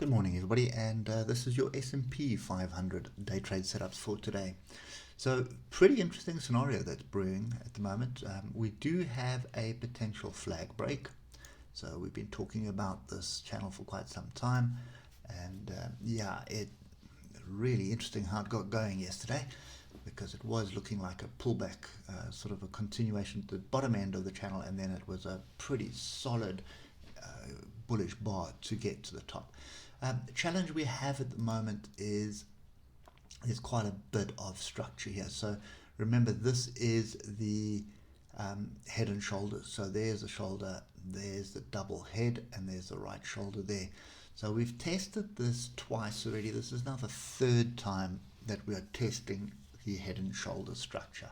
Good morning, everybody, and this is your S&P 500 day trade setups for today. So, pretty interesting scenario that's brewing at the moment. We do have a potential flag break. So, we've been talking about this channel for quite some time, and it really interesting how it got going yesterday, because it was looking like a pullback, sort of a continuation to the bottom end of the channel, and then it was a pretty solid bullish bar to get to the top. The challenge we have at the moment is there's quite a bit of structure here. So remember, this is the head and shoulders. So there's the shoulder, there's the double head, and there's the right shoulder there. So we've tested this twice already. This is now the third time that we are testing the head and shoulder structure.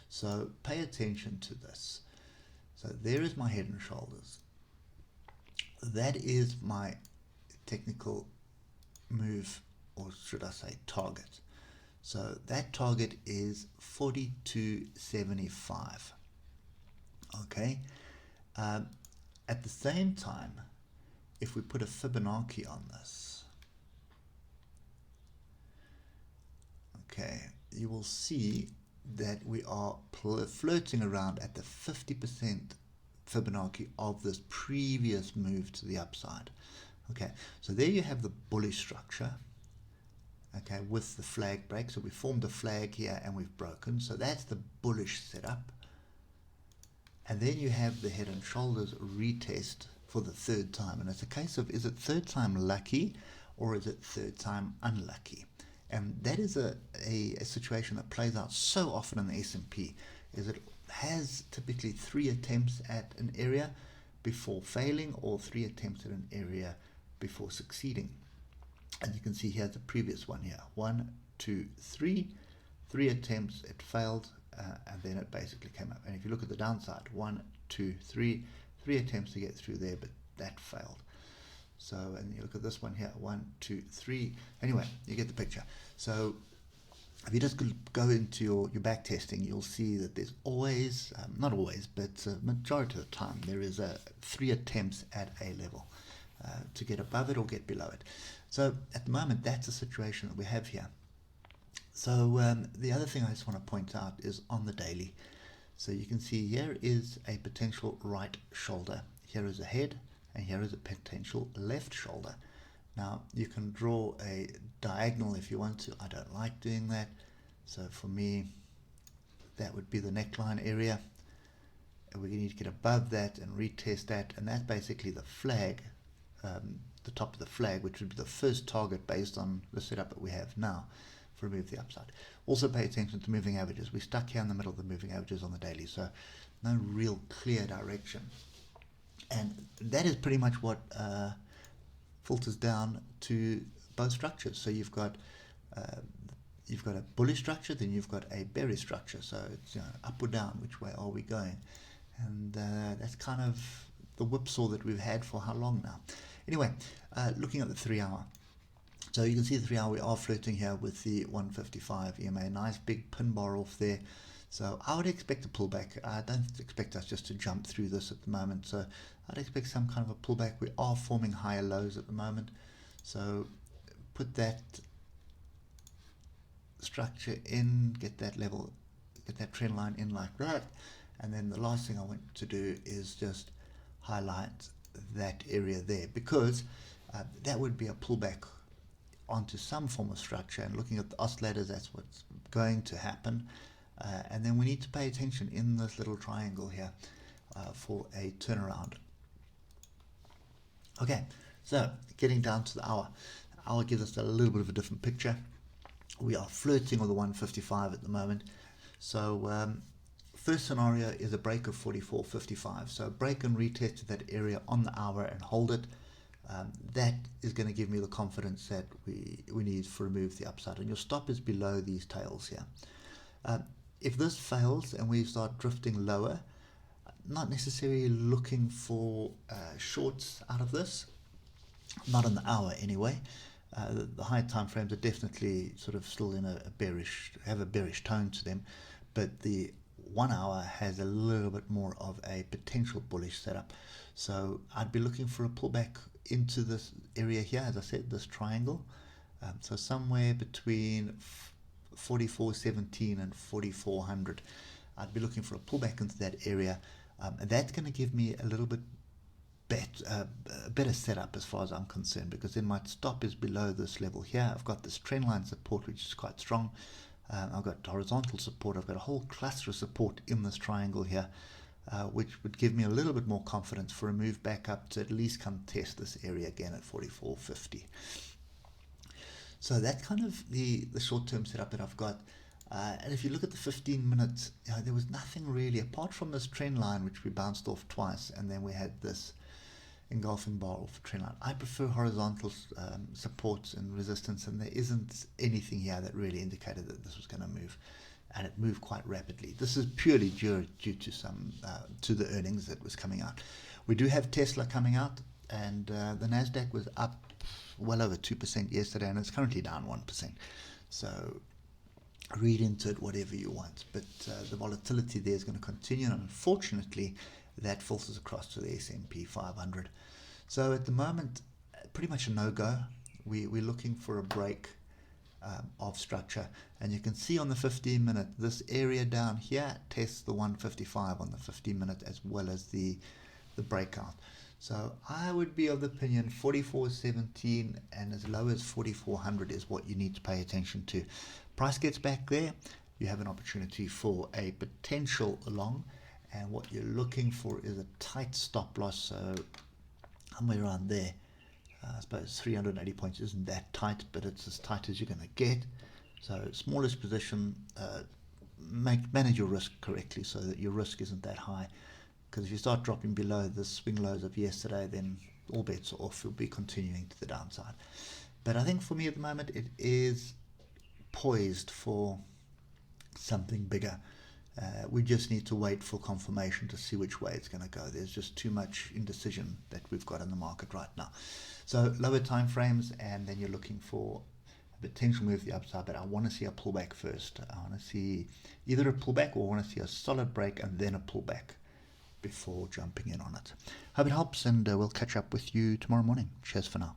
So pay attention to this. So there is my head and shoulders. That is my technical move, or should I say target. So that target is 42.75. Okay. At the same time, if we put a Fibonacci on this, okay, you will see that we are flirting around at the 50% Fibonacci of this previous move to the upside. Okay, so there you have the bullish structure, okay, with the flag break. So we formed a flag here and we've broken. So that's the bullish setup. And then you have the head and shoulders retest for the third time. And it's a case of, is it third time lucky or is it third time unlucky? And that is a situation that plays out so often in the S&P, is it has typically 3 attempts at an area before failing, or 3 attempts at an area before succeeding. And you can see here the previous one here, 1, 2, 3 attempts, it failed, and then it basically came up. And if you look at the downside, 1, 2, 3 attempts to get through there, but that failed. So, and you look at this one here, 1, 2, 3. Anyway, you get the picture. So if you just go into your back testing, you'll see that there's always, not always, but majority of the time, there is 3 attempts at a level to get above it or get below it. So at the moment, that's the situation that we have here. So the other thing I just want to point out is on the daily. So you can see here is a potential right shoulder. Here is a head, and here is a potential left shoulder. Now you can draw a diagonal if you want to. I don't like doing that. So for me, that would be the neckline area. And we need to get above that and retest that. And that's basically the flag, the top of the flag, which would be the first target based on the setup that we have now for remove the upside. Also pay attention to moving averages. We're stuck here in the middle of the moving averages on the daily. So no real clear direction. And that is pretty much what filters down to both structures. So you've got a bullish structure, then you've got a bearish structure. So it's up or down, which way are we going? And that's kind of the whipsaw that we've had for how long now? Anyway, looking at the 3 hour. So you can see the 3 hour, we are flirting here with the 155 EMA. Nice big pin bar off there. So I would expect a pullback. I don't expect us just to jump through this at the moment. So I'd expect some kind of a pullback. We are forming higher lows at the moment. So put that structure in, get that level, get that trend line in like that. And then the last thing I want to do is just highlight that area there, because that would be a pullback onto some form of structure. And looking at the oscillators, that's what's going to happen. And then we need to pay attention in this little triangle here for a turnaround. Okay, so getting down to the hour. The hour gives us a little bit of a different picture. We are flirting with the 155 at the moment. So first scenario is a break of 44.55. So break and retest to that area on the hour and hold it. That is going to give me the confidence that we need for remove the upside. And your stop is below these tails here. If this fails and we start drifting lower, not necessarily looking for shorts out of this, not on the hour anyway. The high time frames are definitely sort of still in a bearish, have a bearish tone to them, but the 1 hour has a little bit more of a potential bullish setup. So I'd be looking for a pullback into this area here, as I said, this triangle. So somewhere between 44.17 and 4400, I'd be looking for a pullback into that area. And that's going to give me a little bit better setup as far as I'm concerned, because then my stop is below this level here. I've got this trend line support, which is quite strong. I've got horizontal support. I've got a whole cluster of support in this triangle here, which would give me a little bit more confidence for a move back up to at least contest this area again at 44.50. So that's kind of the short-term setup that I've got. And if you look at the 15 minutes, there was nothing really apart from this trend line, which we bounced off twice, and then we had this engulfing bar off the trend line. I prefer horizontal supports and resistance, and there isn't anything here that really indicated that this was going to move, and it moved quite rapidly. This is purely due to some to the earnings that was coming out. We do have Tesla coming out, and the Nasdaq was up well over 2% yesterday, and it's currently down 1%. So read into it whatever you want, but the volatility there is going to continue, and unfortunately that filters across to the S&P 500. So at the moment, pretty much a no-go. We're looking for a break of structure, and you can see on the 15-minute, this area down here tests the 155 on the 15-minute as well as the breakout. So I would be of the opinion 44.17 and as low as 4400 is what you need to pay attention to. Price gets back there, you have an opportunity for a potential long, and what you're looking for is a tight stop loss, so somewhere around there. I suppose 380 points isn't that tight, but it's as tight as you're going to get. So smallest position, manage your risk correctly so that your risk isn't that high, because if you start dropping below the swing lows of yesterday, then all bets are off. You'll be continuing to the downside. But I think for me at the moment, it is poised for something bigger. We just need to wait for confirmation to see which way it's going to go. There's just too much indecision that we've got in the market right now. So lower time frames, and then you're looking for a potential move to the upside, but I want to see a pullback first. I want to see either a pullback or I want to see a solid break and then a pullback before jumping in on it. Hope it helps, and we'll catch up with you tomorrow morning. Cheers for now.